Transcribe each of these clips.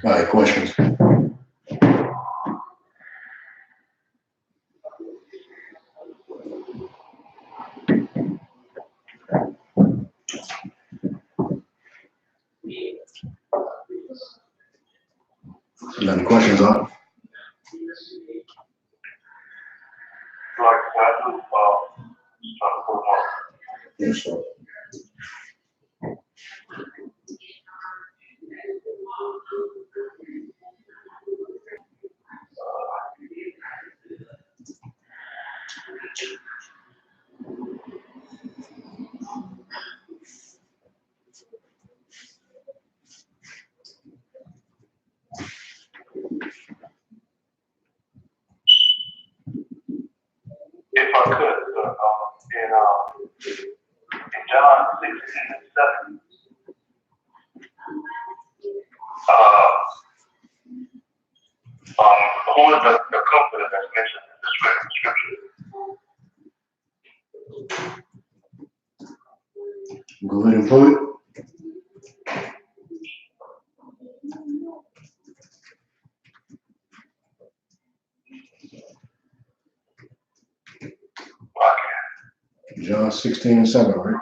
All right, questions? Any questions on? Yes, sir. If I could, in John 16:7, who is the comforter that's mentioned in the scripture? Go ahead and pull it. John 16:7, right?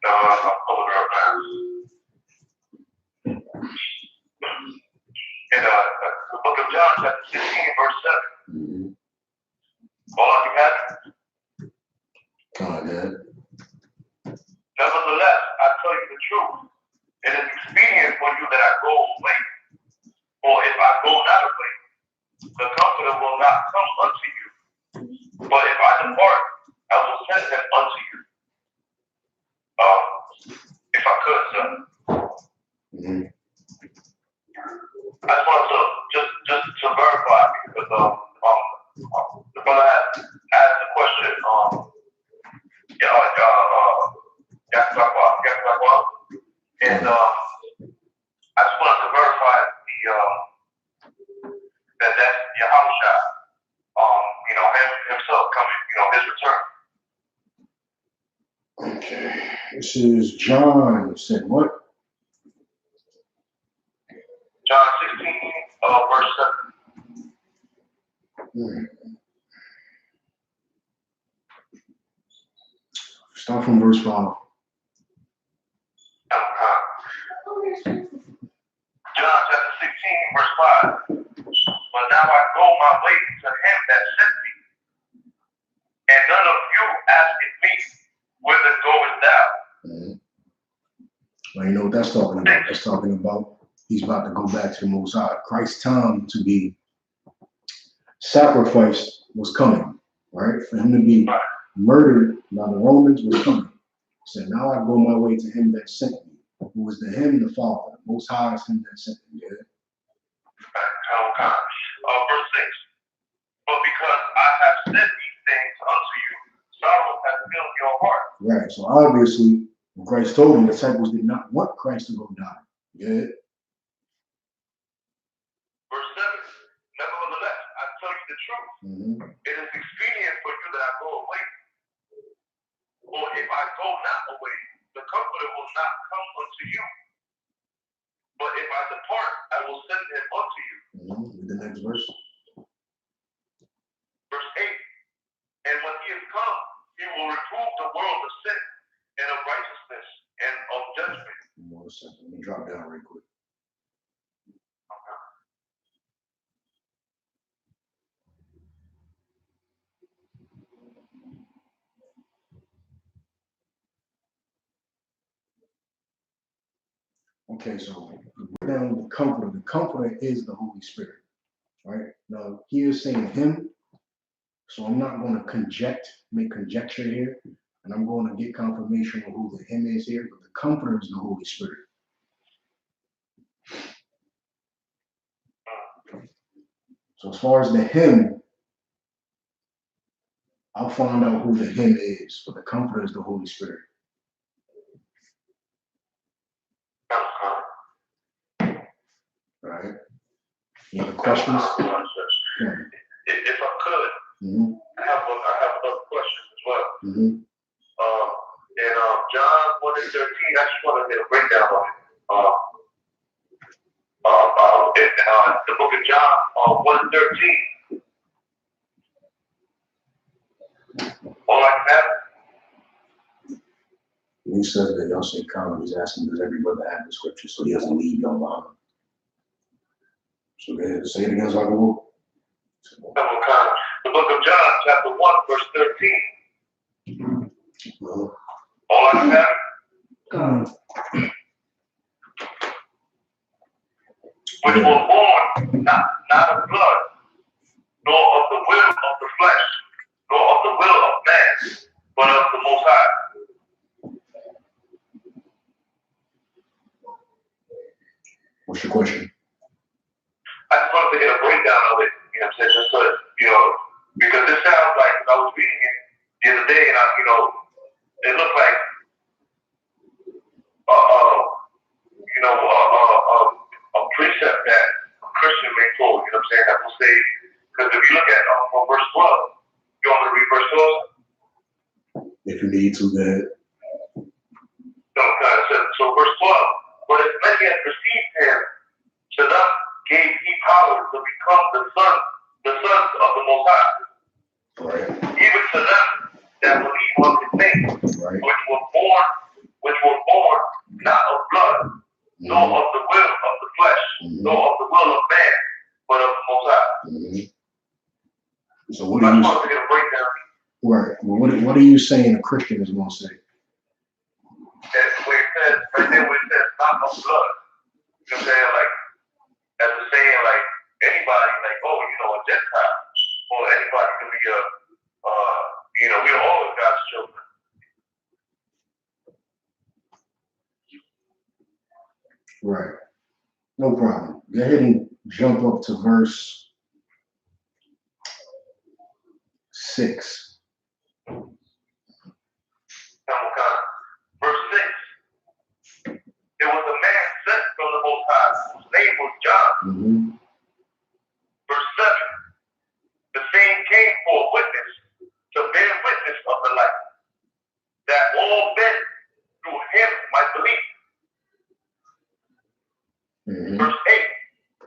I'll pull it up now. In the book of John, chapter 16, verse 7. All you have? Oh, good. Nevertheless, I tell you the truth. It is expedient for you that I go away. For if I go not away, the Comforter will not come unto you. But if I depart, I will send him unto you. If I could, sir. I just wanted to just to verify, because the brother had asked the question, and I just wanted to verify that's Yahammana, himself coming, his return. Okay. This is John. You said what? John 16, verse 7. Start from verse 5. John chapter 16, verse 5. But now I go my way to him that sent me, and none of you asketh me, whither goest thou? Well, you know what that's talking about? That's talking about he's about to go back to the Most High. Christ's time to be sacrificed was coming, right? For him to be murdered by the Romans was coming. So now I go my way to him that sent me, who was the him, the Father. The Most High is him that sent me. Yeah. Verse 6. But because I have said these things unto you, sorrow has filled your heart. Right. So obviously, when Christ told him, the disciples did not want Christ to go die. Yeah. Verse 7. Nevertheless, I tell you the truth. It is expedient for you that I go away. For if I go not away, the Comforter will not come unto you. But if I depart, I will send him unto you. The next verse. Verse 8. And when he is come, he will reprove the world of sin and of righteousness and of judgment. 1 second. Let me drop down real quick. Okay, so down the Comforter. The Comforter is the Holy Spirit, right? Now, he is saying him, so I'm not going to make conjecture here, and I'm going to get confirmation of who the him is here, but the Comforter is the Holy Spirit. So as far as the him, I'll find out who the him is, but the Comforter is the Holy Spirit. All right. Any other questions? If I could, I have another question as well. In John 1 and 13, I just want to get a breakdown of it. The book of John 1 and 13. All I can have. He says that y'all say common, he's asking, does every brother have the scripture so he doesn't leave y'all behind? So go ahead, say it again so I can move. The book of John, chapter 1, verse 13. All I can have. Which were born not of blood, nor of the will of the flesh, nor of the will of man, but of the Most High. What's your question? I just wanted to get a breakdown of it, you know what I'm saying? Just so, because this sounds like, I was reading it the other day, and it looked like, a precept that a Christian may quote, you know what I'm saying, that will say, because if you look at verse 12, you want me to read verse 12? If you need to, then. No, so verse 12, but as many as received him, to them gave he power to become the sons of the Most High. Right. Even to them that believe on his name, right. which were born not of blood, nor of the will of the flesh, nor of the will of man, but of the Most High. So what do you? I just want to get a breakdown. Right. Well, what are you saying a Christian is going to say? That's where it says, right there where it says not of blood. You know what I'm saying? Like, as a saying, like, anybody, like, a Gentile, or anybody can be we are all God's children. Right. No problem. Go ahead and jump up to verse 6. Verse 6. There was a man sent from the Most High, whose name was John. Verse 7. The same came for a witness, to bear witness of the light, that all men through him might believe. Verse 8.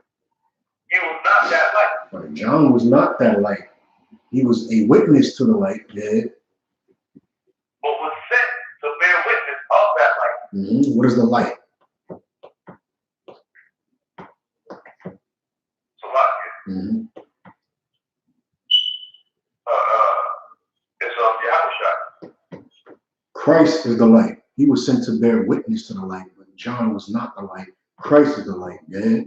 He was not that light. Right. John was not that light. He was a witness to the light, yeah. But was sent to bear witness of that light. What is the light? It's Yahushua. Christ is the light. He was sent to bear witness to the light, but John was not the light. Christ is the light, yeah. Verse 9.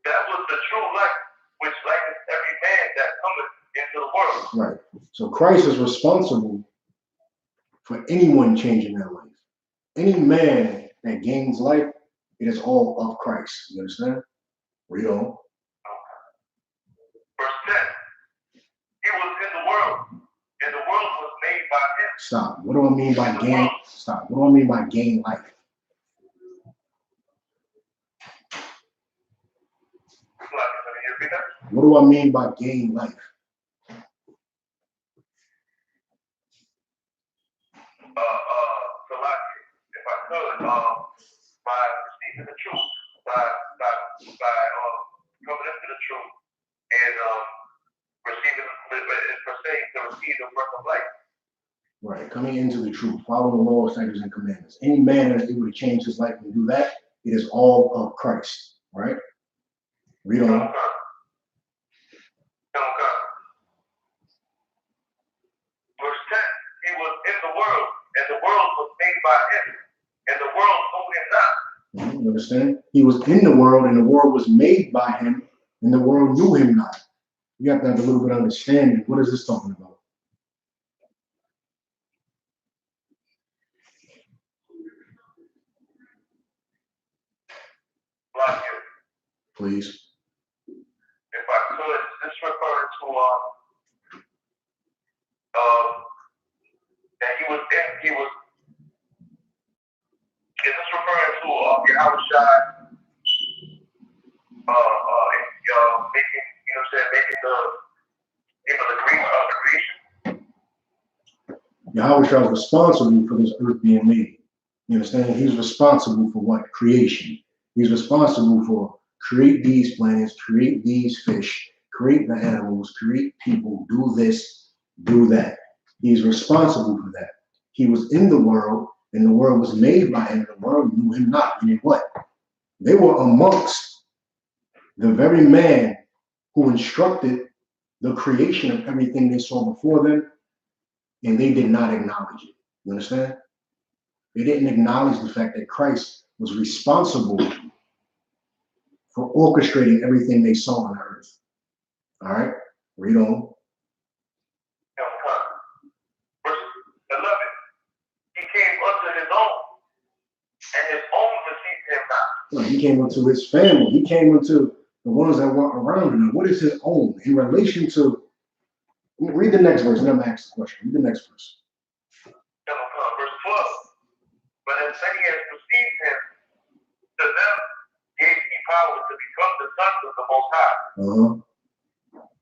That was the true light, which lighteth every man that cometh into the world. Right. So Christ is responsible for anyone changing their life. Any man that gains life, it is all of Christ. You understand? Read on. Verse 10. He was in the world, and the world was made by him. Stop. What do I mean by gain? Stop. What do I mean by gain life? What do I mean by gain life? If I could, by receiving the truth, by coming into the truth, and receiving, per se, to receive the breath of life. Right, coming into the truth, follow the law, statutes, and commandments. Any man that is able to change his life and do that, it is all of Christ. Right? Read on. Verse 10. He was in the world, and the world was made by him, and the world knew him not. You understand? He was in the world, and the world was made by him, and the world knew him not. You have to have a little bit of understanding. What is this talking about? Please. If I could, this referring to that he was is this referring to Yahushua making, making the Yahweh Shah is responsible for this earth being made. You understand? He's responsible for what? Creation. He's responsible for create these planets, create these fish, create the animals, create people, do this, do that. He's responsible for that. He was in the world, and the world was made by him, and the world knew him not. Meaning what? They were amongst the very man who instructed the creation of everything they saw before them, and they did not acknowledge it. You understand? They didn't acknowledge the fact that Christ was responsible for orchestrating everything they saw on earth. All right, read on. Verse 11. He came unto his own, and his own received him not. Well, he came into his family. He came into the ones that were around him. What is his own in relation to? Read the next verse, and I'm asking the question. Read the next verse. Verse 12. But as many as received him, to them gave he power to become the sons of the Most High.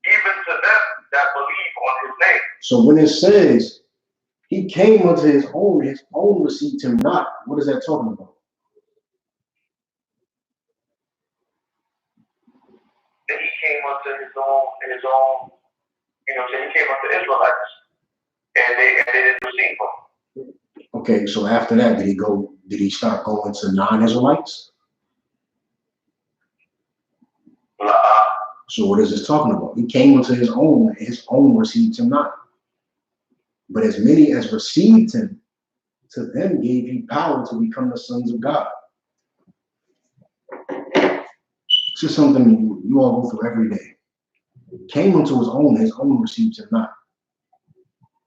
Even to them that believe on his name. So when it says he came unto his own received him not, what is that talking about? That he came unto his own, you know, he came unto Israelites, and they didn't receive him. Okay, so after that, did he start going to non-Israelites? So what is this talking about? He came unto his own received him not. But as many as received him, to them gave he power to become the sons of God. This is something you all go through every day. Came unto his own received him not.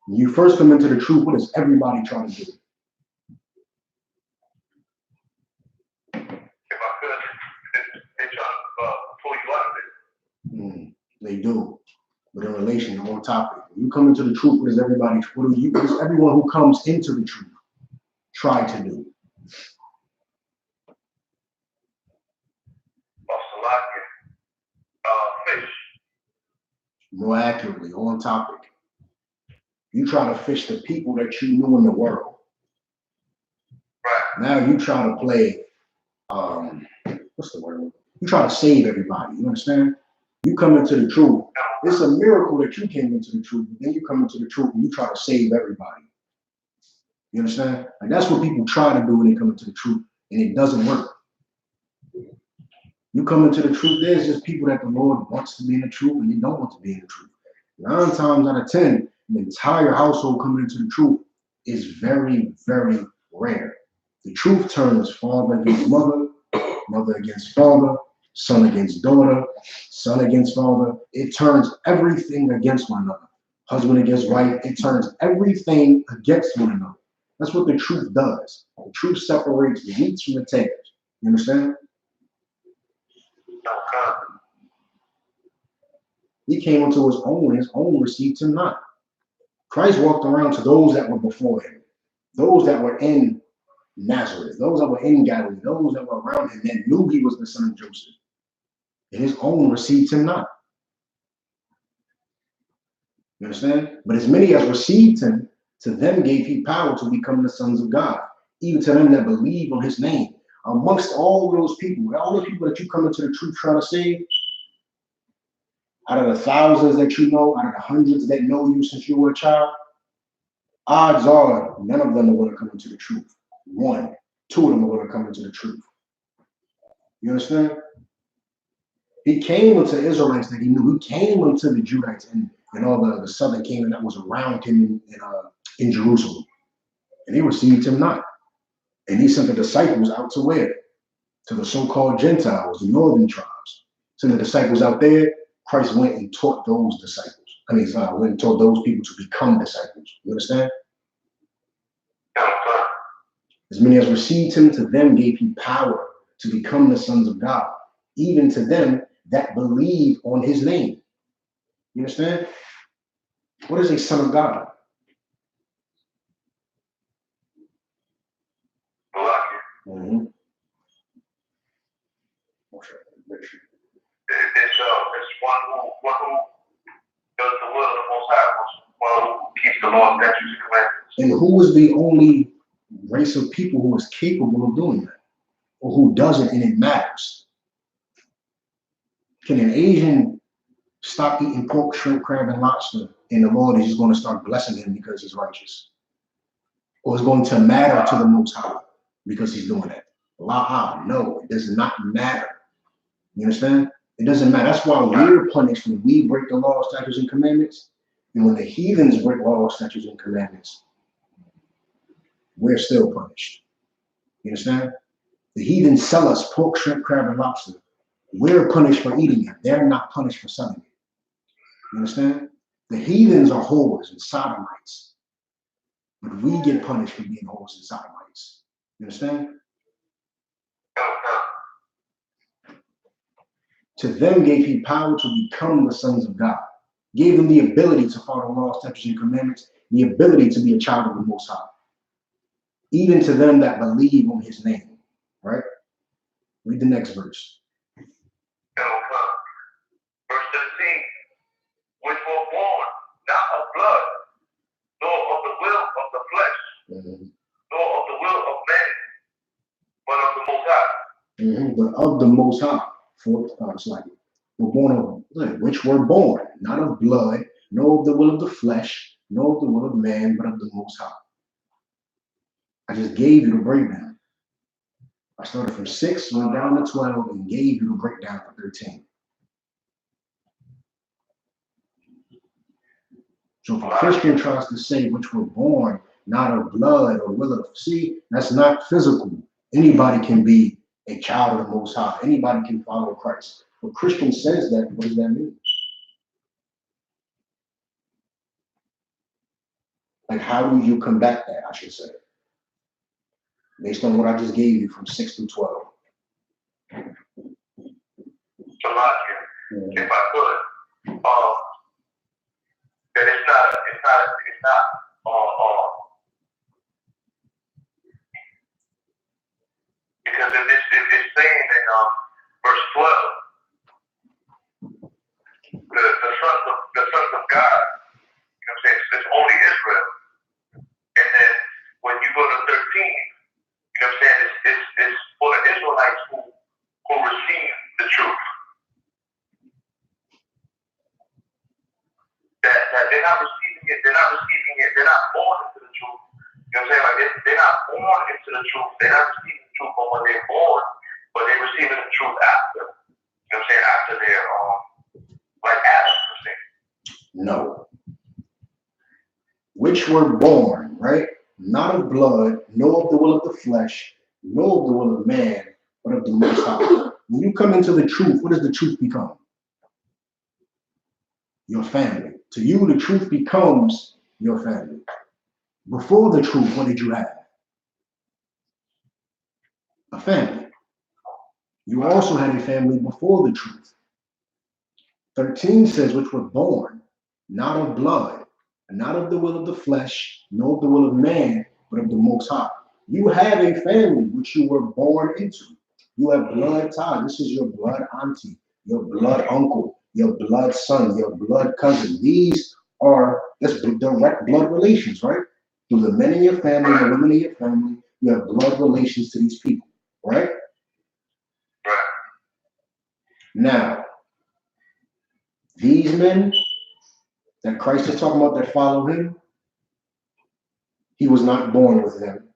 When you first come into the truth, what does everybody try to do? If I could, they try to pull you out of it. They do. But in relation, on topic. When you come into the truth, what does everyone who comes into the truth try to do? Fish. More accurately, on topic. You try to fish the people that you knew in the world. Right. Now you try to play, what's the word? You try to save everybody. You understand? You come into the truth. It's a miracle that you came into the truth, but then you come into the truth and you try to save everybody. You understand? Like that's what people try to do when they come into the truth, and it doesn't work. You come into the truth, there's just people that the Lord wants to be in the truth and they don't want to be in the truth. 9 times out of 10, the entire household coming into the truth is very, very rare. The truth turns father against mother, mother against father, son against daughter, son against father. It turns everything against one another. Husband against wife, it turns everything against one another. That's what the truth does. The truth separates the wheat from the tares. You understand? He came unto his own received him not. Christ walked around to those that were before him, those that were in Nazareth, those that were in Galilee, those that were around him that knew he was the son of Joseph. And his own received him not. You understand? But as many as received him, to them gave he power to become the sons of God, even to them that believe on his name. Amongst all those people that you come into the truth trying to save, out of the thousands that you know, out of the hundreds that know you since you were a child, odds are none of them are going to come into the truth. 1, 2 of them are going to come into the truth. You understand? He came unto Israelites that he knew. He came unto the Judites and all the southern kingdom that was around him in Jerusalem. And they received him not. And he sent the disciples out to where? To the so-called Gentiles, the northern tribes. Sent the disciples out there. Christ went and taught those disciples. Went and taught those people to become disciples. You understand? As many as received him, to them gave he power to become the sons of God, even to them that believe on his name. You understand? What is a son of God? It's one who does the will of the Most High, one who keeps the law, statutes, and commandments. And who was the only race of people who was capable of doing that? Or who doesn't, and it matters? Can an Asian stop eating pork, shrimp, crab, and lobster, and the Lord is just going to start blessing him because he's righteous? Or it's going to matter to the Most High because he's doing that? No, it does not matter. You understand? It doesn't matter. That's why we're punished when we break the law, statutes, and commandments. And when the heathens break law, statutes, and commandments, we're still punished. You understand? The heathens sell us pork, shrimp, crab, and lobster. We're punished for eating it. They're not punished for selling it. You understand? The heathens are whores and sodomites, but we get punished for being whores and sodomites. You understand? To them gave he power to become the sons of God. Gave them the ability to follow laws, statutes, and commandments, the ability to be a child of the Most High. Even to them that believe on his name. Right? Read the next verse. Verse 13, which were born not of blood, nor of the will of the flesh, nor of the will of man, but of the Most High. But of the Most High. We're born of, which were born, not of blood, nor of the will of the flesh, nor of the will of man, but of the Most High. I just gave you the breakdown. I started from 6, went down to 12, and gave you the breakdown for 13. So if a Christian tries to say which were born not of blood or will of, see, that's not physical. Anybody can be a child of the Most High. Anybody can follow Christ. If a Christian says that, what does that mean? Like, how do you combat that, I should say? Based on what I just gave you from 6 through 12. So, if I could, that it's not, because it's saying in verse 12, the sons of God, you know what I'm saying, it's only Israel. And then when you go to 13, you know what I'm saying, it's for the Israelites who receive the truth. That they're not receiving it, they're not born into the truth. You know what I'm saying? Like they're not born into the truth, they're not receiving the truth from when they're born, but they're receiving the truth after. You know what I'm saying? After they're like Adam, per se. No. Which were born, right? Not of blood, nor of the will of the flesh, nor of the will of man, but of the Most High. When you come into the truth, what does the truth become? Your family. To you, the truth becomes your family. Before the truth, what did you have? A family. You also had a family before the truth. 13 says, which were born, not of blood, and not of the will of the flesh, nor of the will of man, but of the Most High. You have a family which you were born into. You have blood ties. This is your blood auntie, your blood uncle, your blood son, your blood cousin. These are direct blood relations, right? Through the men in your family, the women in your family, you have blood relations to these people, right? Right. Now, these men that Christ is talking about that follow him, he was not born with them.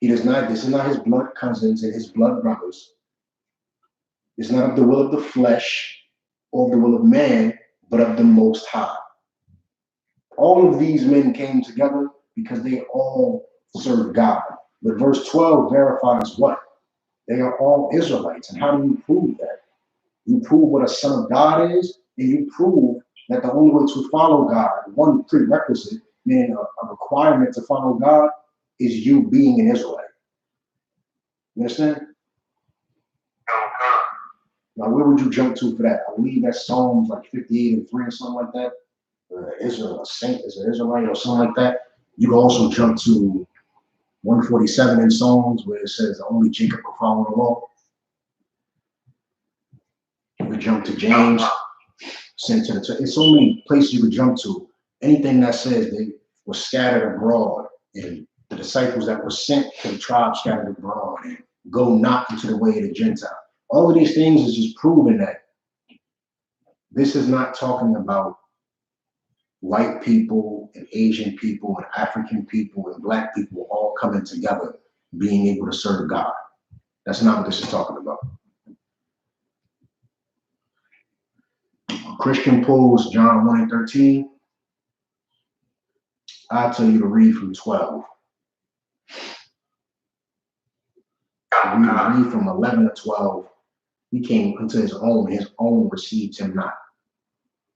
He does not, this is not his blood cousins and his blood brothers. It's not of the will of the flesh or of the will of man, but of the Most High. All of these men came together because they all serve God. But verse 12 verifies what? They are all Israelites. And how do you prove that? You prove what a son of God is, and you prove that the only way to follow God, one prerequisite, meaning a requirement to follow God, is you being an Israelite. You understand? Now, where would you jump to for that? I believe that's Psalms like 58 and 3 or something like that. Israel, a saint is an Israelite or something like that. You can also jump to 147 in Psalms where it says only Jacob could follow the law. You could jump to James, sent to the. It's so many places you could jump to. Anything that says were scattered abroad, and the disciples that were sent to the tribes scattered abroad, and go not into the way of the Gentile. All of these things is just proving that this is not talking about white people and Asian people and African people and black people all coming together, being able to serve God. That's not what this is talking about. Christian pulls John 1:13. I'll tell you to read from 12. Read from 11 to 12. He came unto his own received him not.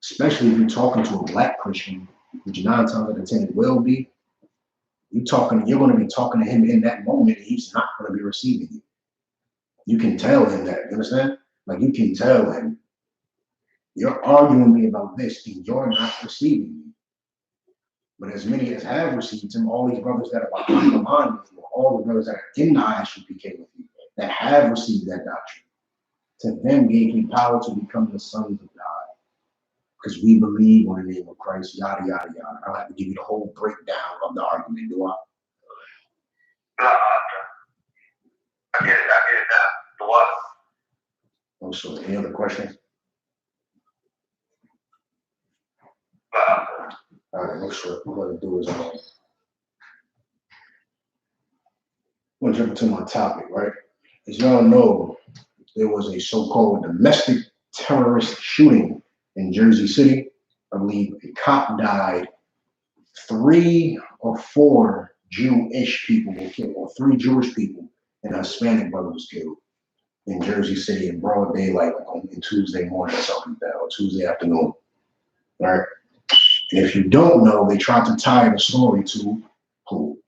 Especially if you're talking to a black Christian, which 9 times out of 10 it will be. You're going to be talking to him in that moment, and he's not going to be receiving you. You can tell him that, you understand? Like, you can tell him, you're arguing me about this, and you're not receiving me. But as many as have received him, all these brothers that are behind the line with you, all the brothers that are in the I.S.U.P.K with you, that have received that doctrine, to them gave he power to become the sons of God. Because we believe on the name of Christ, yada, yada, yada. I don't have to give you the whole breakdown of the argument, do I? I get it now. The what? Oh, so any other questions? All right, no sweat. What I'm going to do is I'm going to jump into my topic, right? As y'all know, there was a so-called domestic terrorist shooting in Jersey City. I believe a cop died. 3 or 4 Jewish people were killed, or 3 Jewish people and a Hispanic brother was killed in Jersey City in broad daylight on Tuesday morning or something like that, or Tuesday afternoon. All right. And if you don't know, they tried to tie the story to who?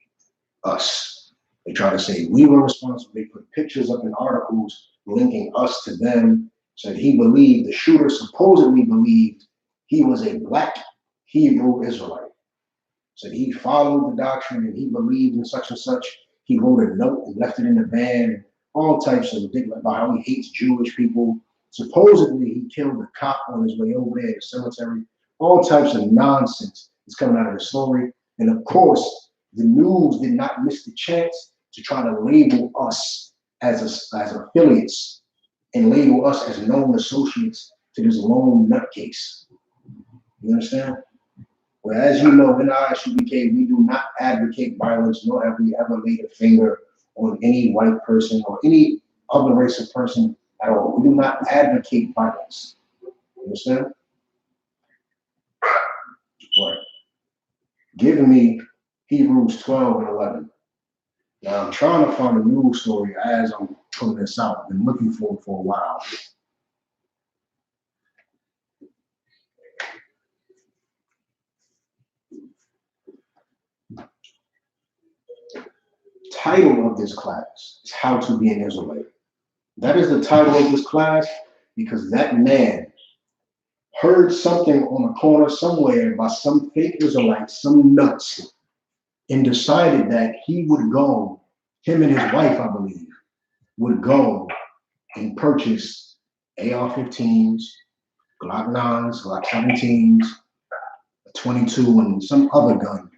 Us. They tried to say we were responsible. They put pictures up in articles linking us to them. Said the shooter supposedly believed he was a black Hebrew Israelite. Said he followed the doctrine and he believed in such and such. He wrote a note and left it in the van. All types of ridiculous about how he hates Jewish people. Supposedly he killed a cop on his way over there to the cemetery. All types of nonsense is coming out of the story. And of course, the news did not miss the chance to try to label us as affiliates and label us as known associates to this lone nutcase. You understand? Well, as you know, in I.S.U.P.K, we do not advocate violence, nor have we ever laid a finger on any white person or any other race of person at all. We do not advocate violence. You understand? Right. Give me Hebrews 12 and 11. Now, I'm trying to find a news story as I'm putting this out. I've been looking for it for a while. Title of this class is How to Be an Israelite. That is the title of this class because that man heard something on a corner somewhere by some fake Israelites, some nuts, and decided that he would go, him and his wife, I believe, would go and purchase AR-15s, Glock 9s, Glock 17s, a 22, and some other gun,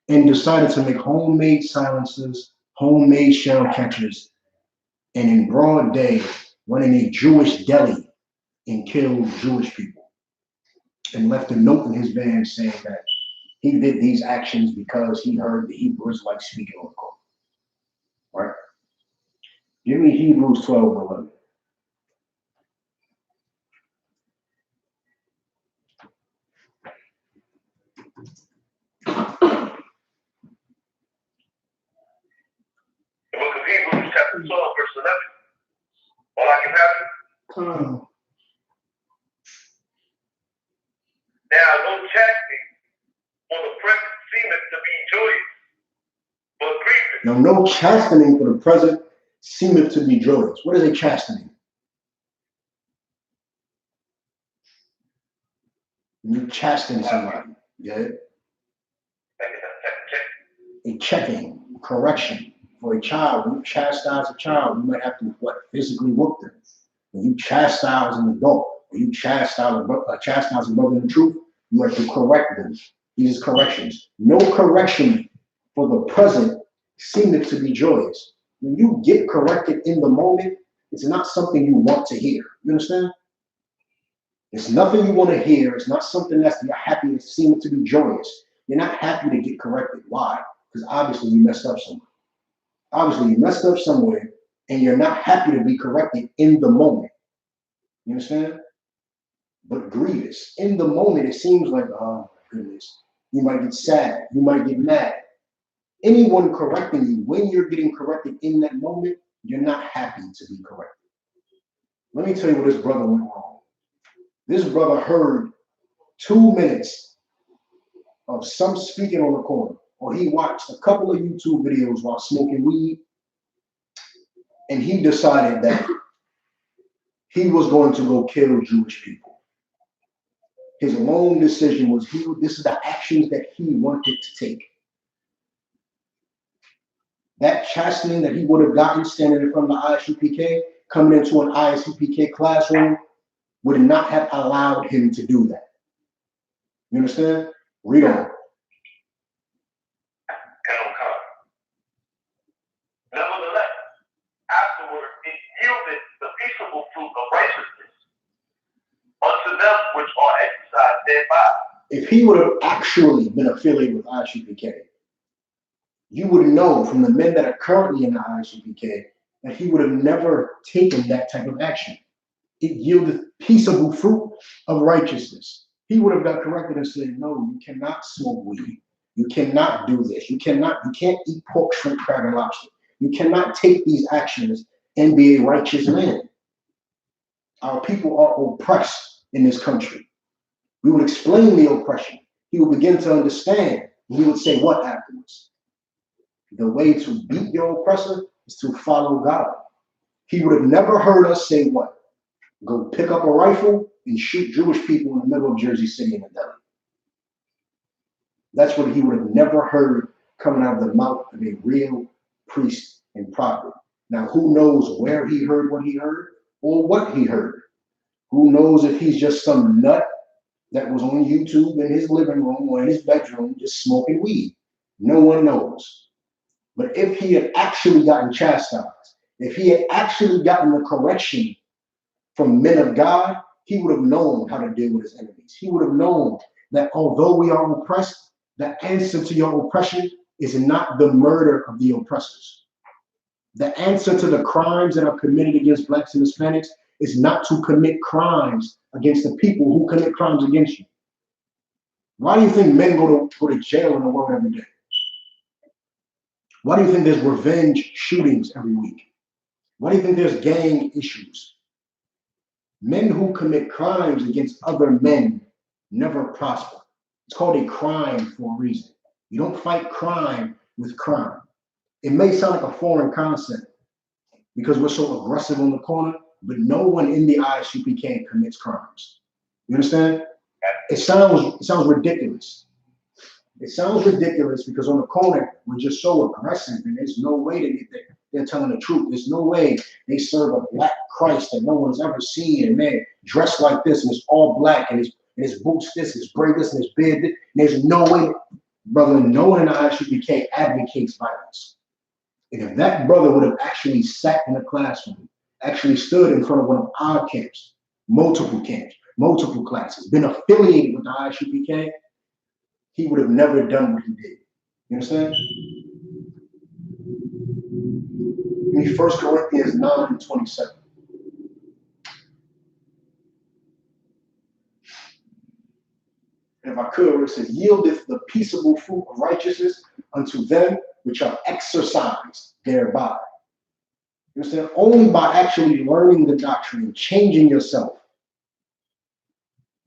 and decided to make homemade silencers, homemade shell catchers, and in broad day, went in a Jewish deli and killed Jewish people, and left a note in his van saying that he did these actions because he heard the Hebrew Israelites speaking on the call. All right? Give me Hebrews 12 and 11. The book of Hebrews, chapter 12, verse 11. All I can have it. Now, no chastening for the present seemeth to be joyous, but grievous. Now, no chastening for the present seemeth to be joyous. What is a chastening? You chasten somebody. Yeah. A checking, correction. For a child, when you chastise a child, you might have to physically whoop them. When you chastise an adult, when you chastise a brother in the truth, you have to correct them. These are corrections. No correction for the present seemeth to be joyous. When you get corrected in the moment, it's not something you want to hear. You understand? It's nothing you want to hear. It's not something that's you're happy. It seemeth to be joyous. You're not happy to get corrected. Why? Because obviously you messed up somewhere. Obviously you messed up somewhere, and you're not happy to be corrected in the moment. You understand? But grievous. In the moment, it seems like, oh my goodness. You might get sad. You might get mad. Anyone correcting you, when you're getting corrected in that moment, you're not happy to be corrected. Let me tell you where this brother went wrong. This brother heard 2 minutes of some speaking on the corner, or he watched a couple of YouTube videos while smoking weed, and he decided that he was going to go kill Jewish people. His lone decision was this is the actions that he wanted to take. That chastening that he would have gotten standing in front of the I.S.U.P.K, coming into an I.S.U.P.K classroom, would not have allowed him to do that. You understand? Read on. Nevertheless, afterward it yielded the peaceable fruit of righteousness unto them which are exercised thereby. If he would have actually been affiliated with I.S.U.P.K, you would know from the men that are currently in the I.S.U.P.K that he would have never taken that type of action. It yielded peaceable fruit of righteousness. He would have got corrected and said, no, you cannot smoke weed. You cannot do this. You can't eat pork, shrimp, crab, and lobster. You cannot take these actions and be a righteous man. Our people are oppressed in this country. We would explain the oppression. He would begin to understand. And he would say what afterwards? The way to beat your oppressor is to follow God. He would have never heard us say what? Go pick up a rifle and shoot Jewish people in the middle of Jersey City in the deli. That's what he would have never heard coming out of the mouth of a real priest and prophet. Now, who knows where he heard what he heard or what he heard? Who knows if he's just some nut that was on YouTube in his living room or in his bedroom just smoking weed? No one knows. But if he had actually gotten chastised, if he had actually gotten the correction from men of God, he would have known how to deal with his enemies. He would have known that although we are oppressed, the answer to your oppression is not the murder of the oppressors. The answer to the crimes that are committed against blacks and Hispanics is not to commit crimes against the people who commit crimes against you. Why do you think men go to jail in the world every day? Why do you think there's revenge shootings every week? Why do you think there's gang issues? Men who commit crimes against other men never prosper. It's called a crime for a reason. You don't fight crime with crime. It may sound like a foreign concept because we're so aggressive on the corner, but no one in the I.S.U.P.K commits crimes. You understand? It sounds ridiculous. It sounds ridiculous because on the corner, we're just so aggressive and there's no way they're telling the truth. There's no way they serve a black Christ that no one's ever seen, and they're dressed like this and it's all black and his boots this, his braid this, and his beard this. There's no way, brother, no one in the I.S.U.P.K advocates violence. And if that brother would have actually sat in a classroom, actually stood in front of one of our camps, multiple classes, been affiliated with the I.S.U.P.K, he would have never done what he did. You understand? Give me 1 Corinthians 9:27. And if I could, it says, yieldeth the peaceable fruit of righteousness unto them which are exercised thereby. You understand? Only by actually learning the doctrine and changing yourself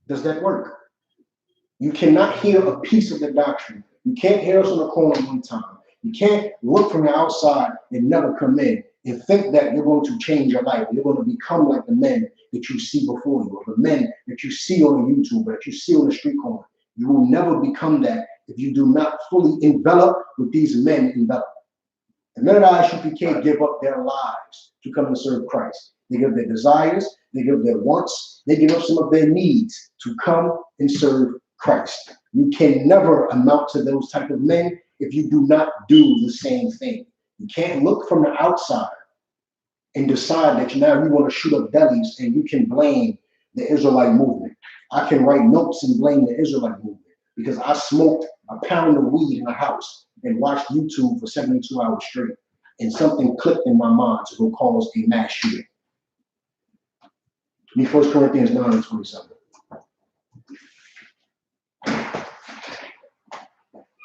does that work. You cannot hear a piece of the doctrine. You can't hear us on the corner one time. You can't look from the outside and never come in and think that you're going to change your life. You're going to become like the men that you see before you, or the men that you see on YouTube, or that you see on the street corner. You will never become that if you do not fully envelop with these men envelop. The men of the I.S.U.P.K give up their lives to come and serve Christ. They give their desires, they give their wants, they give up some of their needs to come and serve Christ. You can never amount to those type of men if you do not do the same thing. You can't look from the outside and decide that now you want to shoot up delis and you can blame the Israelite movement. I can write notes and blame the Israelite movement because I smoked a pound of weed in a house and watched YouTube for 72 hours straight, and something clicked in my mind to go cause a mass shooting. Read 1 Corinthians 9:27.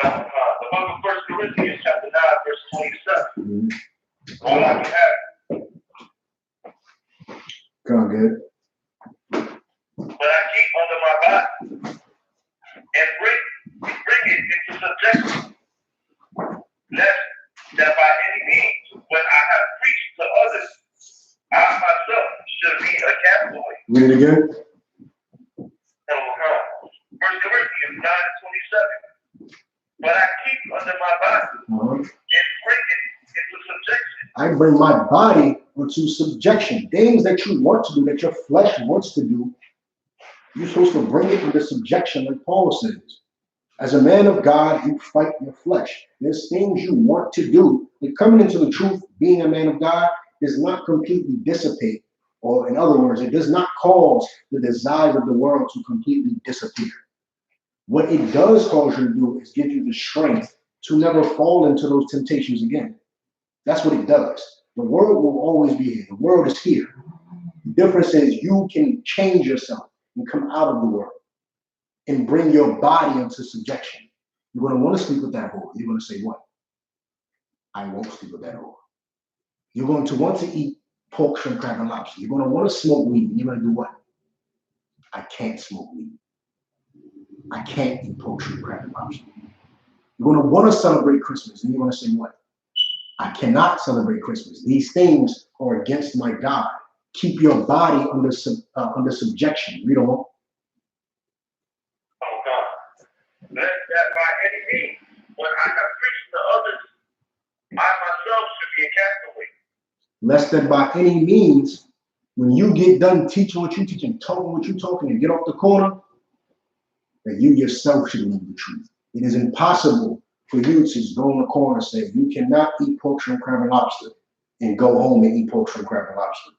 The book of 1 Corinthians chapter 9, verse 27. All I can have. Come good. But I keep under my body and bring it into subjection, lest that by any means, when I have preached to others, I myself should be a castaway. Read it again. 1 Corinthians 9:27. But I keep under my body and bring it into subjection. I bring my body into subjection. Things that you want to do, that your flesh wants to do, you're supposed to bring it into subjection, like Paul says. As a man of God, you fight your flesh. There's things you want to do. Like coming into the truth, being a man of God, does not completely dissipate. Or in other words, it does not cause the desire of the world to completely disappear. What it does cause you to do is give you the strength to never fall into those temptations again. That's what it does. The world will always be here. The world is here. The difference is you can change yourself and come out of the world and bring your body into subjection. You're going to want to sleep with that whore. You're going to say, what? I won't sleep with that whore. You're going to want to eat pork, shrimp, crab, and lobster. You're going to want to smoke weed. And you're going to do what? I can't smoke weed. I can't eat pork, shrimp, crab, and lobster. You're going to want to celebrate Christmas. And you're going to say, what? I cannot celebrate Christmas. These things are against my God. Keep your body under subjection. Read on. Oh God. Lest that by any means, when I have preached to others, I myself should be a castaway. Lest that by any means, when you get done teaching what you're teaching, talking what you're talking, and get off the corner, that you yourself should leave the truth. It is impossible for you to go in the corner and say, you cannot eat pork, shrimp, crab, and lobster, and go home and eat pork, shrimp, crab, and lobster.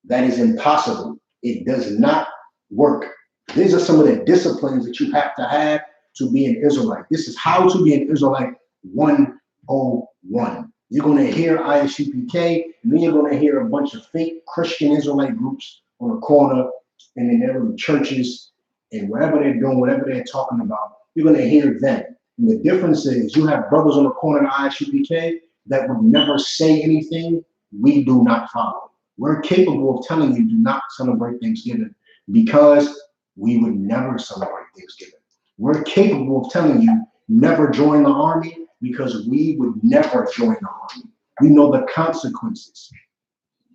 That is impossible. It does not work. These are some of the disciplines that you have to be an Israelite. This is how to be an Israelite 101. You're going to hear I.S.U.P.K, and then you're going to hear a bunch of fake Christian Israelite groups on the corner and in their little churches and whatever they're doing, whatever they're talking about, you're going to hear them. And the difference is you have brothers on the corner of I.S.U.P.K that would never say anything we do not follow. We're capable of telling you do not celebrate Thanksgiving because we would never celebrate Thanksgiving. We're capable of telling you never join the army because we would never join the army. We know the consequences.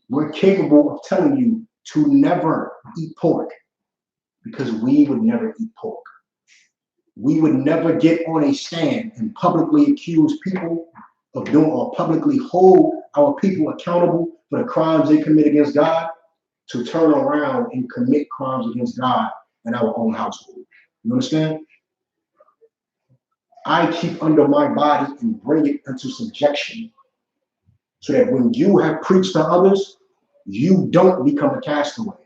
We're capable of telling you to never eat pork because we would never eat pork. We would never get on a stand and publicly accuse people of doing or publicly hold our people accountable for the crimes they commit against God to turn around and commit crimes against God in our own household. You understand? I keep under my body and bring it into subjection so that when you have preached to others, you don't become a castaway.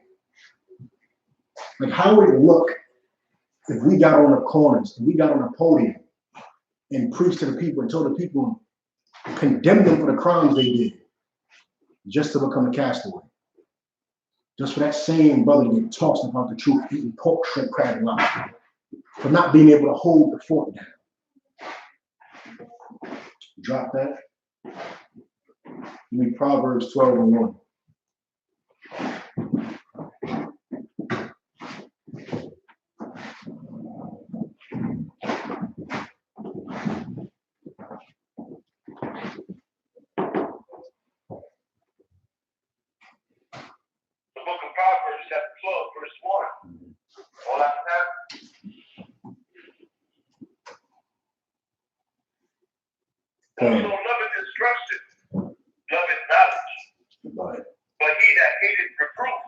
Like how would it look if we got on the corners and we got on the podium and preached to the people and told the people, condemn them for the crimes they did just to become a castaway? Just for that same brother that talks about the truth, eating pork, shrimp, crab, and lobster, for not being able to hold the fort down. Drop that. Read Proverbs 12:1. The book of Proverbs chapter 12, verse 1. All I can have. Whoso loveth instruction, loveth knowledge. But he that hateth reproof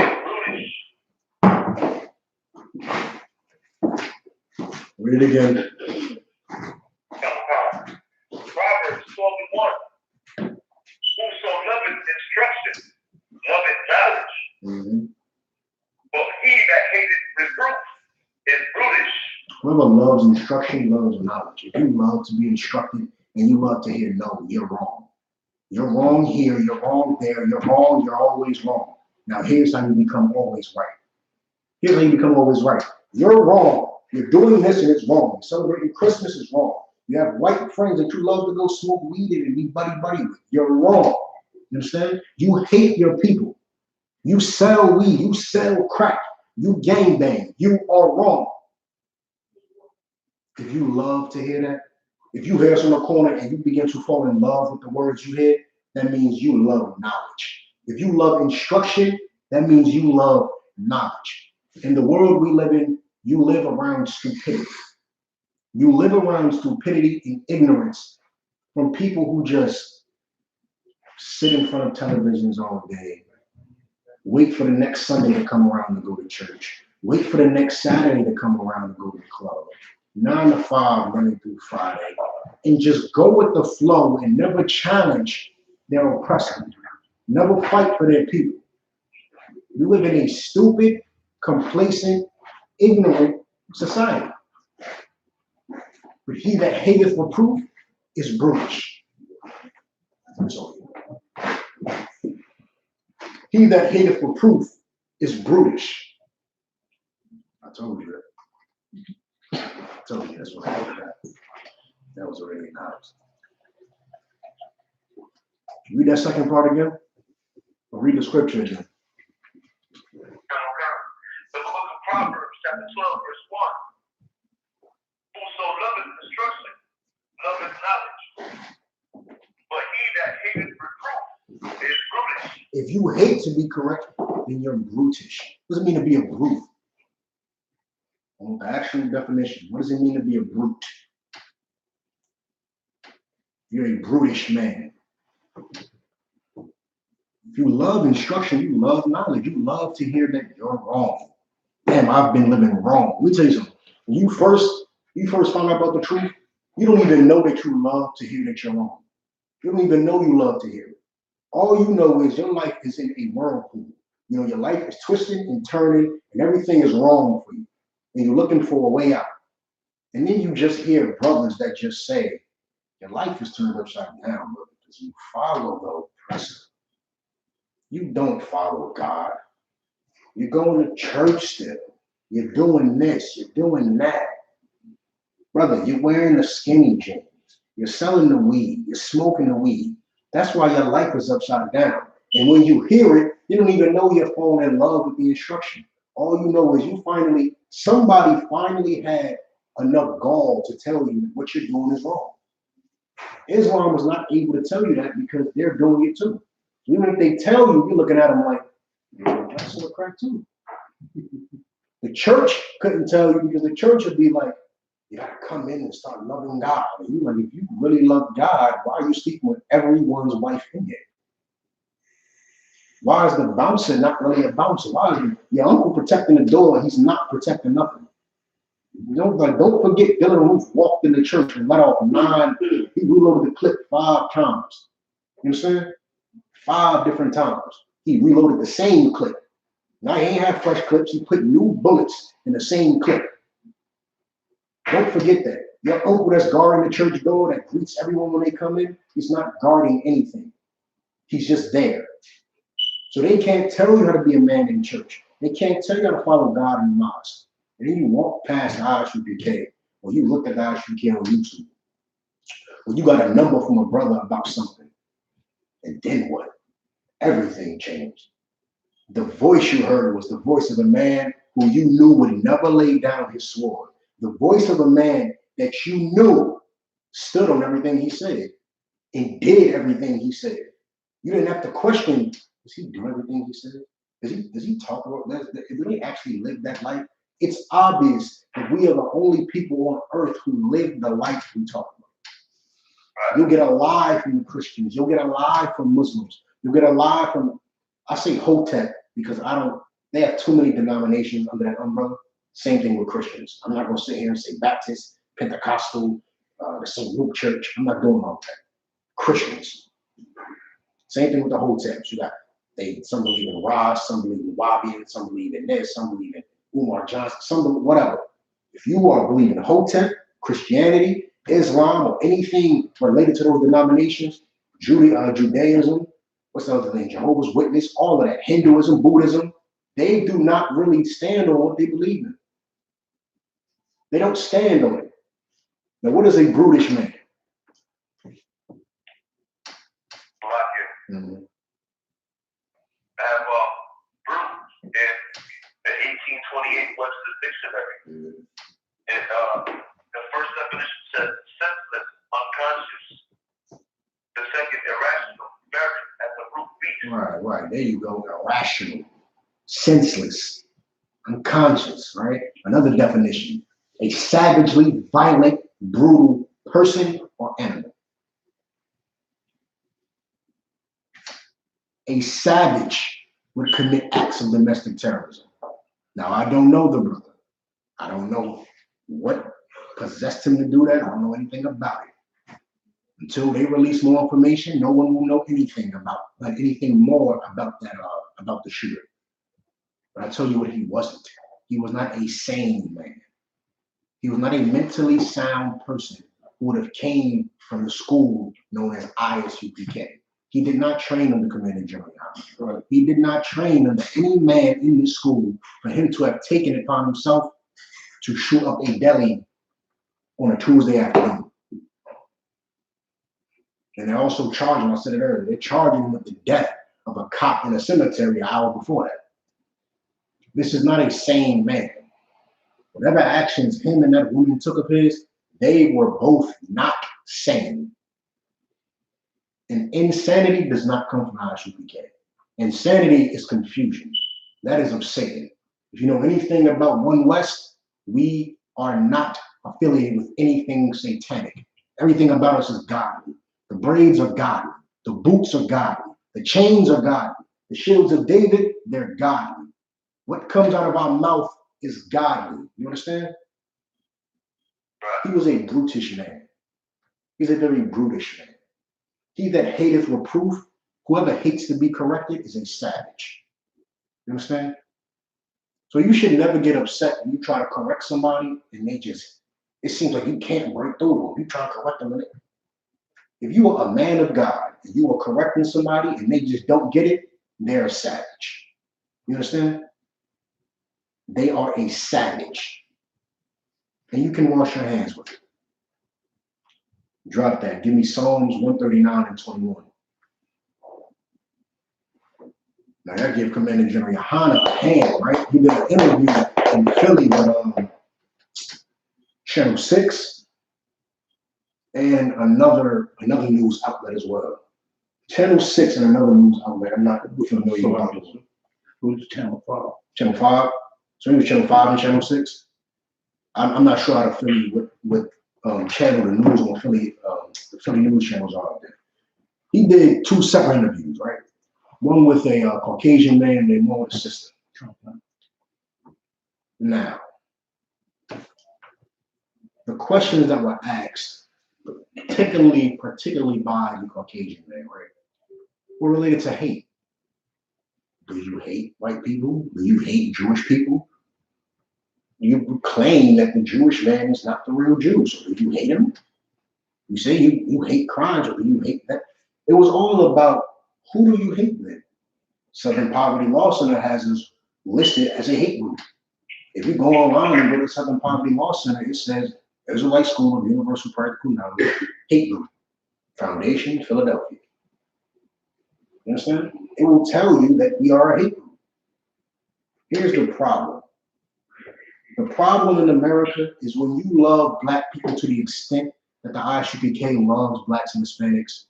is brutish. Read it again. Proverbs 12:1. Whoso loveth instruction, loveth knowledge. But he that hateth reproof is brutish. Whoever loves instruction loves knowledge. If you love to be instructed and you love to hear no, you're wrong. You're wrong here, you're wrong there, you're wrong, you're always wrong. Now here's how you become always right. Here's how you become always right. You're wrong. You're doing this and it's wrong. Celebrating Christmas is wrong. You have white friends that you love to go smoke weed and be buddy with. You're wrong. You understand? You hate your people. You sell weed. You sell crack. You gangbang. You are wrong. If you love to hear that, if you hear us on the corner and you begin to fall in love with the words you hear, that means you love knowledge. If you love instruction, that means you love knowledge. In the world we live in, you live around stupidity. You live around stupidity and ignorance from people who just sit in front of televisions all day, wait for the next Sunday to come around to go to church, wait for the next Saturday to come around to go to the club, 9 to 5 running through Friday, and just go with the flow and never challenge their oppressor, never fight for their people. You live in a stupid, complacent, ignorant society. But he that hateth reproof is brutish. He that hateth reproof is brutish. I told you that. I told you that's what I heard that. That was already announced. Read that second part again. Or read the scripture again. The book of Proverbs, chapter 12, verse 1. Whoso loveth instruction, loveth knowledge. But he that hateth reproof is brutish. If you hate to be correct, then you're brutish. What does it mean to be a brute? On the actual definition, what does it mean to be a brute? You're a brutish man. If you love instruction, you love knowledge, you love to hear that you're wrong. Damn, I've been living wrong. Let me tell you something. When you first found out about the truth, you don't even know that you love to hear that you're wrong. You don't even know you love to hear it. All you know is your life is in a whirlpool. You know, your life is twisting and turning and everything is wrong for you. And you're looking for a way out. And then you just hear brothers that just say, your life is turned upside down, brother, because you follow the oppressor. You don't follow God. You're going to church still. You're doing this, you're doing that. Brother, you're wearing the skinny jeans. You're selling the weed. You're smoking the weed. That's why your life is upside down. And when you hear it, you don't even know you're falling in love with the instruction. All you know is somebody finally had enough gall to tell you what you're doing is wrong. Islam was not able to tell you that because they're doing it too. Even if they tell you, you're looking at them like, that's a crack too. The church couldn't tell you because the church would be like, you gotta come in and start loving God. And you're like, if you really love God, why are you sleeping with everyone's wife in here? Why is the bouncer not really a bouncer? Why is your uncle protecting the door and he's not protecting nothing? Don't forget Dylan Roof walked in the church and let off 9. He reloaded the clip 5 times. You understand? 5 different times. He reloaded the same clip. Now he ain't have fresh clips. He put new bullets in the same clip. Don't forget that. Your uncle that's guarding the church door that greets everyone when they come in, he's not guarding anything. He's just there. So they can't tell you how to be a man in church. They can't tell you how to follow God in the mosque. And then you walk past the I.S.U.P.K. or you look at the I.S.U.P.K. on YouTube. Or you got a number from a brother about something. And then what? Everything changed. The voice you heard was the voice of a man who you knew would never lay down his sword. The voice of a man that you knew stood on everything he said and did everything he said. You didn't have to question, does he do everything he said? Does he talk about that? Do they actually live that life? It's obvious that we are the only people on earth who live the life we talk about. You'll get a lie from the Christians. You'll get a lie from Muslims. You'll get a lie from, I say Hotep because they have too many denominations under that umbrella. Same thing with Christians. I'm not going to sit here and say Baptist, Pentecostal, the St. Luke Church. I'm not doing all that. Christians. Same thing with the hotels. You got some believe in Ross, some believe in Wabi, some believe in this, some believe in Umar Johnson, some believe, whatever. If you are believing in Hotep, Christianity, Islam, or anything related to those denominations, Judaism, what's the other thing? Jehovah's Witness, all of that, Hinduism, Buddhism, they do not really stand on what they believe in. They don't stand on it. Now, what is a brutish man? Mm-hmm. Have brute in the 1828 Webster's Dictionary. Mm-hmm. And the first definition says senseless, unconscious. The second, irrational, very as a brute beast. Right. There you go. Irrational, senseless, unconscious, right? Another definition, a savagely violent, brutal person or animal. A savage would commit acts of domestic terrorism. Now, I don't know the brother. I don't know what possessed him to do that. I don't know anything about it. Until they release more information, no one will know anything more about that, about the shooter. But I tell you what he wasn't. He was not a sane man. He was not a mentally sound person who would have came from the school known as I.S.U.P.K. He did not train under Commander General YAHANNA. Right. He did not train under any man in this school for him to have taken it upon himself to shoot up a deli on a Tuesday afternoon. And they're also charging, I said it earlier, they're charging him with the death of a cop in a cemetery an hour before that. This is not a sane man. Whatever actions him and that woman took of his, they were both not sane. And insanity does not come from I.S.U.P.K. Insanity is confusion. That is of Satan. If you know anything about One West, we are not affiliated with anything satanic. Everything about us is godly. The braids are godly. The boots are godly. The chains are godly. The shields of David, they're godly. What comes out of our mouth is godly. You understand? He was a brutish man. He's a very brutish man. He that hateth reproof, whoever hates to be corrected is a savage. You understand? So you should never get upset when you try to correct somebody and it seems like you can't break through them. You try to correct them. If you are a man of God and you are correcting somebody and they just don't get it, they're a savage. You understand? They are a savage. And you can wash your hands with it. Drop that. Give me Psalms 139 and 21. Now that give Commander General YAHANNA a hand, right? He did an interview in Philly with Channel 6 and another news outlet as well. Channel 6 and another news outlet. I'm not familiar with it. Who's Channel 5? Channel 5. So he was Channel 5 and Channel 6. I'm not sure how to Philly with channel the news on Philly, the Philly news channels are out there. He did 2 separate interviews, right? One with a Caucasian man and one with a sister. Now, the questions that were asked, particularly by the Caucasian man, right, were related to hate. Do you hate white people? Do you hate Jewish people? You claim that the Jewish man is not the real Jew, so do you hate him? You say you hate crimes, or do you hate that? It was all about who do you hate then? Southern Poverty Law Center has us listed as a hate group. If you go online and go to Southern Poverty Law Center, it says Israelite School of Universal Practical Knowledge, hate group, Foundation, Philadelphia. You understand? It will tell you that we are a hate group. Here's the problem. The problem in America is when you love Black people to the extent that the I.S.U.P.K. loves Blacks and Hispanics,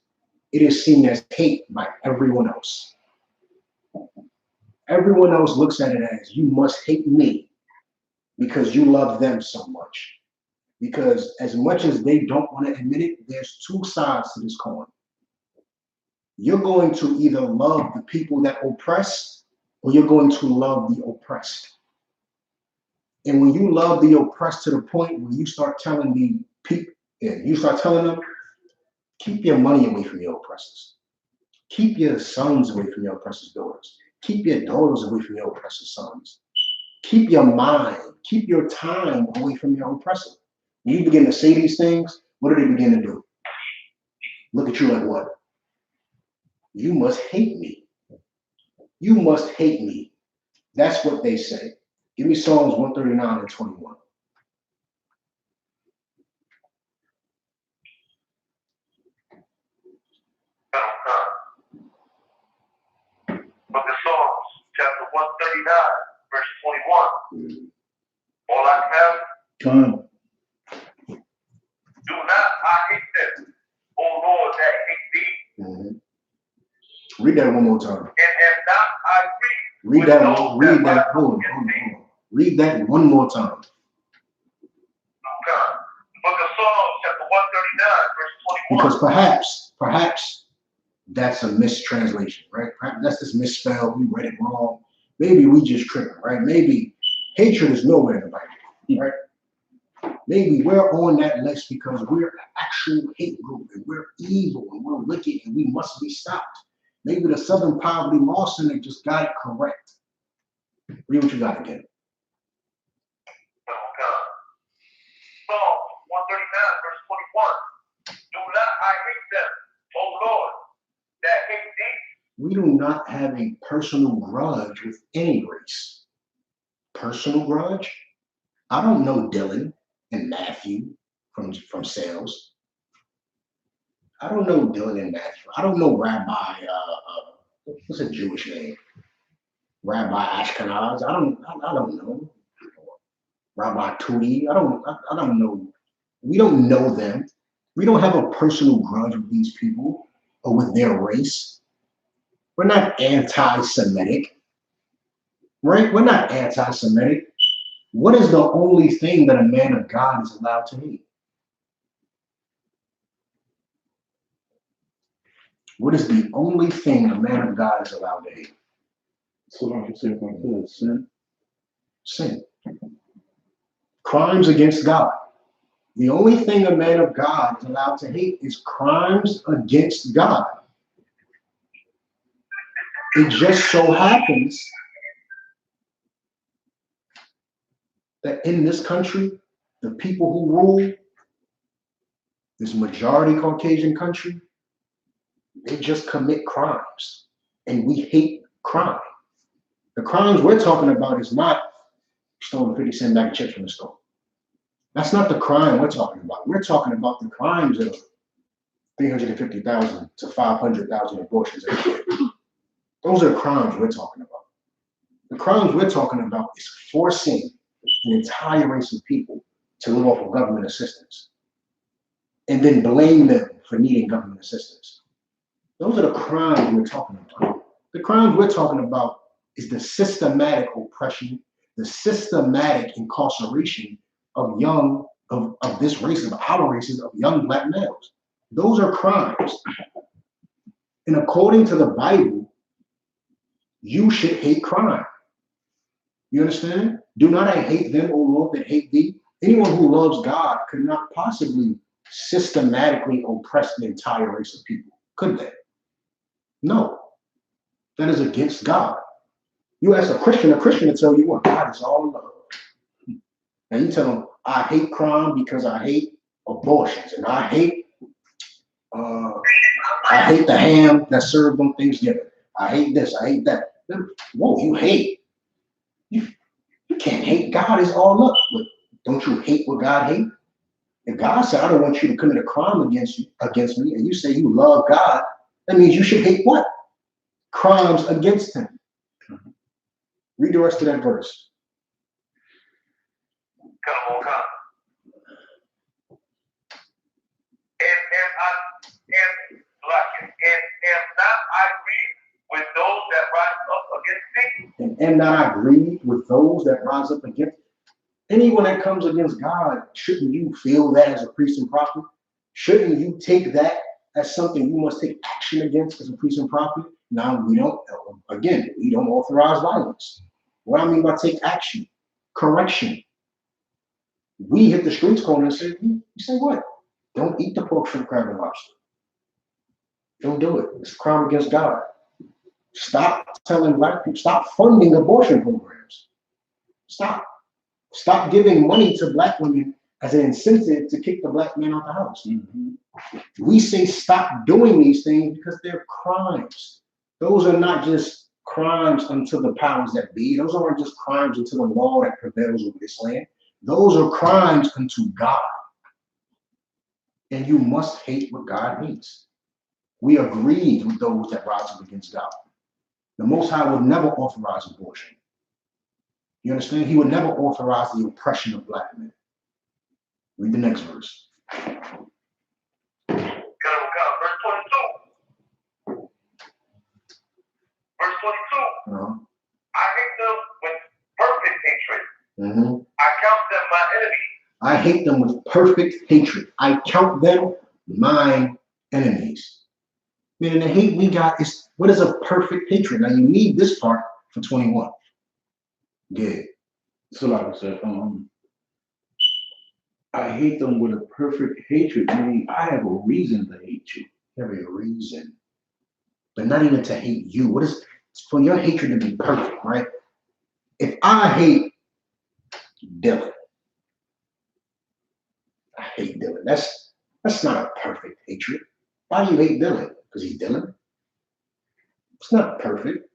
it is seen as hate by everyone else. Everyone else looks at it as you must hate me because you love them so much. Because as much as they don't want to admit it, there's 2 sides to this coin. You're going to either love the people that oppress or you're going to love the oppressed. And when you love the oppressed to the point where you start telling the people, you start telling them, keep your money away from your oppressors. Keep your sons away from your oppressors' daughters. Keep your daughters away from your oppressors' sons. Keep your mind, keep your time away from your oppressor. When you begin to say these things, what do they begin to do? Look at you like what? You must hate me. You must hate me. That's what they say. Give me Psalms 139 and 21. But the Psalms, chapter 139, verse 21. All I have, Time. do not I hate them, O Lord, that hate thee. Mm-hmm. Read that one more time. And am not I grieved Read that. Hold on. Read that one more time. God. Book of Psalms, chapter 139, verse 21. Because perhaps that's a mistranslation, right? Perhaps that's just misspelled. We read it wrong. Maybe we just tripping, right? Maybe hatred is nowhere in the Bible, right? Maybe we're on that list because we're an actual hate group and we're evil and we're wicked and we must be stopped. Maybe the Southern Poverty Law Center just got it correct. Read what you got again. Psalm 139, verse 21. Do not I hate them, O Lord, that hate thee. We do not have a personal grudge with any race. Personal grudge? I don't know Dylan and Matthew from sales. I don't know Dylan and Matthew. I don't know Rabbi, what's a Jewish name? Rabbi Ashkenaz. I don't know. Rabbi Tootie. I don't know. We don't know them. We don't have a personal grudge with these people or with their race. We're not anti-Semitic, right? We're not anti-Semitic. What is the only thing that a man of God is allowed to hate? What is the only thing a man of God is allowed to hate? So like you said, sin. Sin. Crimes against God. The only thing a man of God is allowed to hate is crimes against God. It just so happens that in this country, the people who rule this majority Caucasian country, they just commit crimes. And we hate crime. The crimes we're talking about is not stolen 50 cent bag of chips from the store. That's not the crime we're talking about. We're talking about the crimes of 350,000 to 500,000 abortions every year. Those are the crimes we're talking about. The crimes we're talking about is forcing an entire race of people to live off of government assistance and then blame them for needing government assistance. Those are the crimes we're talking about. The crimes we're talking about is the systematic oppression, the systematic incarceration of this race, of our races, of young black males. Those are crimes. And according to the Bible, you should hate crime. You understand? Do not I hate them, O Lord, that hate thee? Anyone who loves God could not possibly systematically oppress the entire race of people, could they? No. That is against God. You ask a Christian will tell you what? God is all love. And you tell them, I hate crime because I hate abortions, and I hate the ham that's served on Thanksgiving. I hate this, I hate that. Whoa, you hate. You can't hate. God is all love. But don't you hate what God hates? If God said, I don't want you to commit a crime against me, and you say you love God, that means you should hate what? Crimes against him. Read the rest of that verse. Come on, come. And not I grieved with those that rise up against thee. And am not I grieved with those that rise up against anyone that comes against God? Shouldn't you feel that as a priest and prophet? Shouldn't you take that as something you must take action against as a priest and prophet? Now, we don't authorize violence. What I mean by take action, correction. We hit the streets corner and say, you say what? Don't eat the pork, shrimp, crab, and lobster. Don't do it. It's a crime against God. Stop telling black people, stop funding abortion programs. Stop. Stop giving money to black women as an incentive to kick the black man out the house. We say stop doing these things because they're crimes. Those are not just crimes unto the powers that be. Those aren't just crimes unto the law that prevails over this land. Those are crimes unto God. And you must hate what God hates. We agreed with those that rise up against God. The Most High would never authorize abortion. You understand? He would never authorize the oppression of black men. Read the next verse. Verse 22. Verse 22. I hate them with perfect hatred. I count them my enemies. I hate them with perfect hatred. I count them mine enemies. Meaning the hate we got is, what is a perfect hatred? Now you need this part for 21. Good. So like I said, I hate them with a perfect hatred, meaning I have a reason to hate you. You have a reason. But not even to hate you. What is, for your hatred to be perfect, right? If I hate Dylan, I hate Dylan. That's not a perfect hatred. Why do you hate Dylan? Because he's Dylan? It's not perfect.